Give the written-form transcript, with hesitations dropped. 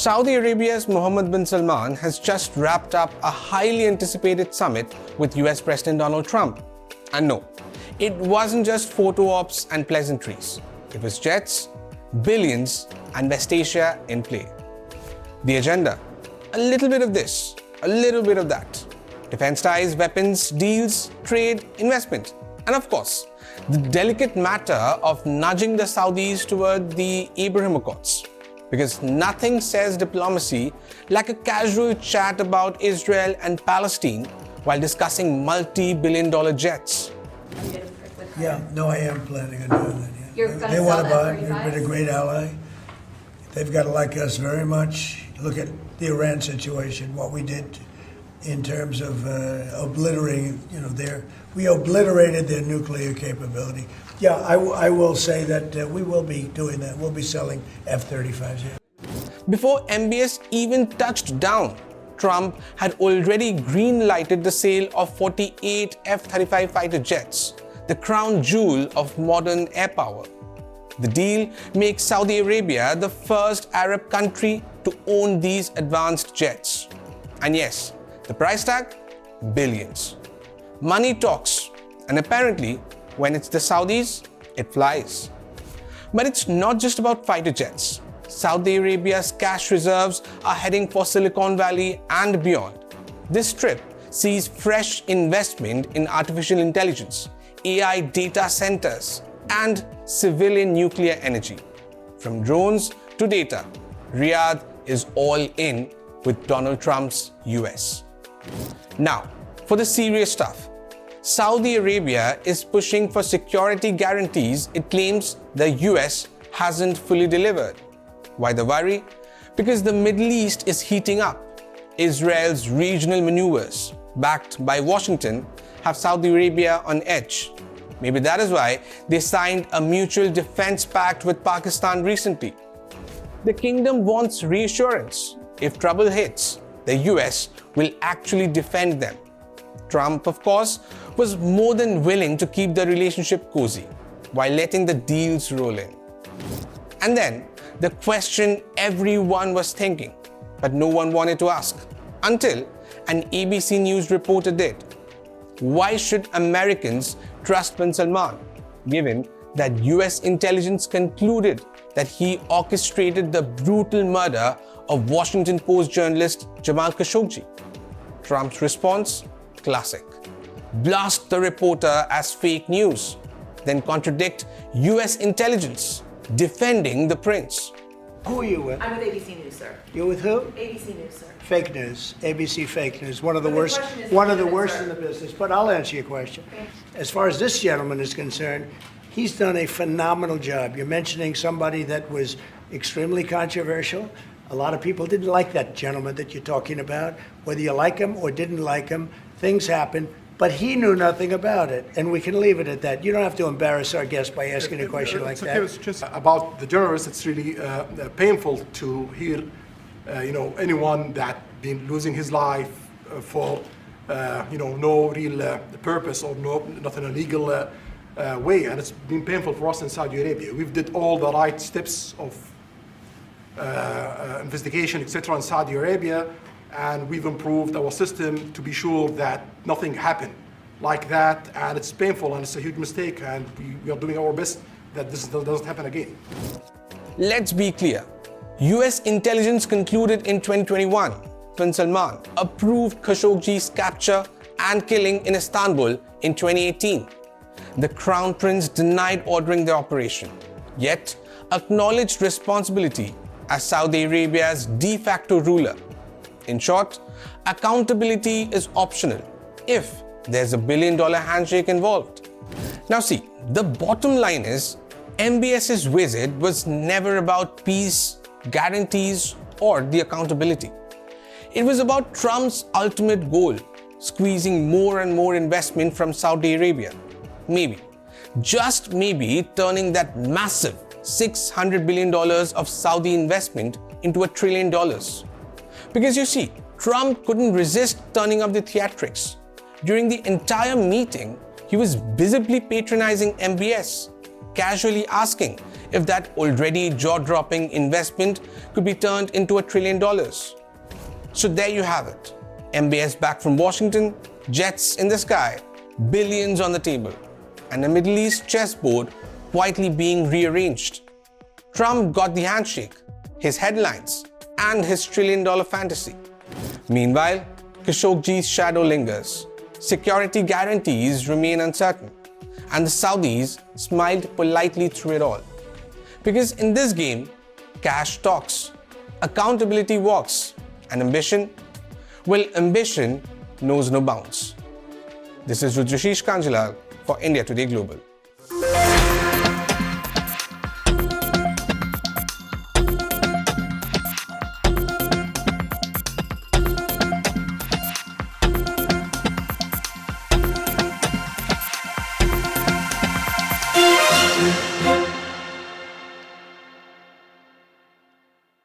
Saudi Arabia's Mohammed bin Salman has just wrapped up a highly anticipated summit with US President Donald Trump. And no, it wasn't just photo ops and pleasantries. It was jets, billions, and West Asia in play. The agenda: a little bit of this, a little bit of that. Defense ties, weapons, deals, trade, investment. And of course, the delicate matter of nudging the Saudis toward the Abraham Accords. Because nothing says diplomacy like a casual chat about Israel and Palestine while discussing multi-billion-dollar jets. Yeah, no, I am planning on doing that. Yeah. You're gonna they sell want to that buy. 35? They've been a great ally. They've got to like us very much. Look at the Iran situation, what we did in terms of obliterating, we obliterated their nuclear capability. Yeah, I will say that we will be doing that. We'll be selling F-35s here. Before MBS even touched down, Trump had already green-lighted the sale of 48 F-35 fighter jets, the crown jewel of modern air power. The deal makes Saudi Arabia the first Arab country to own these advanced jets. And yes, the price tag? Billions. Money talks, and apparently, when it's the Saudis, it flies. But it's not just about fighter jets. Saudi Arabia's cash reserves are heading for Silicon Valley and beyond. This trip sees fresh investment in artificial intelligence, AI data centers, and civilian nuclear energy. From drones to data, Riyadh is all in with Donald Trump's US. Now, for the serious stuff. Saudi Arabia is pushing for security guarantees it claims the US hasn't fully delivered. Why the worry? Because the Middle East is heating up. Israel's regional maneuvers, backed by Washington, have Saudi Arabia on edge. Maybe that is why they signed a mutual defense pact with Pakistan recently. The kingdom wants reassurance. If trouble hits, the US will actually defend them. Trump, of course, was more than willing to keep the relationship cozy while letting the deals roll in. And then, the question everyone was thinking, but no one wanted to ask, until an ABC News reporter did. Why should Americans trust bin Salman, given that US intelligence concluded that he orchestrated the brutal murder of Washington Post journalist Jamal Khashoggi? Trump's response? Classic. Blast the reporter as fake news, then contradict US intelligence, defending the prince. Who are you with? I'm with ABC News, sir. You're with who? ABC News, sir. Fake news, ABC fake news, one of the But the worst, question is one of the legitimate, worst sir. in the business. But I'll answer your question. Okay. As far as this gentleman is concerned, he's done a phenomenal job. You're mentioning somebody that was extremely controversial. A lot of people didn't like that gentleman that you're talking about. Whether you like him or didn't like him, things happen. But he knew nothing about it, and we can leave it at that. You don't have to embarrass our guest by asking a question like that. It's just about the journalists. It's really painful to hear, anyone that been losing his life for, no real purpose or not in a legal way, and it's been painful for us in Saudi Arabia. We've did all the right steps of investigation, etc., in Saudi Arabia. And we've improved our system to be sure that nothing happened like that. And it's painful and it's a huge mistake. And we are doing our best that this doesn't happen again. Let's be clear. US intelligence concluded in 2021 bin Salman approved Khashoggi's capture and killing in Istanbul in 2018. The Crown Prince denied ordering the operation, yet acknowledged responsibility as Saudi Arabia's de facto ruler. In short, accountability is optional if there's a billion-dollar handshake involved. Now see, the bottom line is MBS's visit was never about peace, guarantees, or the accountability. It was about Trump's ultimate goal, squeezing more and more investment from Saudi Arabia. Maybe, just maybe, turning that massive $600 billion of Saudi investment into $1 trillion. Because you see, Trump couldn't resist turning up the theatrics. During the entire meeting, he was visibly patronizing MBS. casually asking if that already jaw-dropping investment could be turned into $1 trillion. So there you have it. MBS back from Washington, jets in the sky, billions on the table, and a Middle East chessboard quietly being rearranged. Trump got the handshake, his headlines, and his $1 trillion fantasy. Meanwhile, Khashoggi's shadow lingers. Security guarantees remain uncertain, and the Saudis smiled politely through it all. Because in this game, cash talks, accountability walks, and ambition knows no bounds. This is Rudrashish Kanjilal for India Today Global.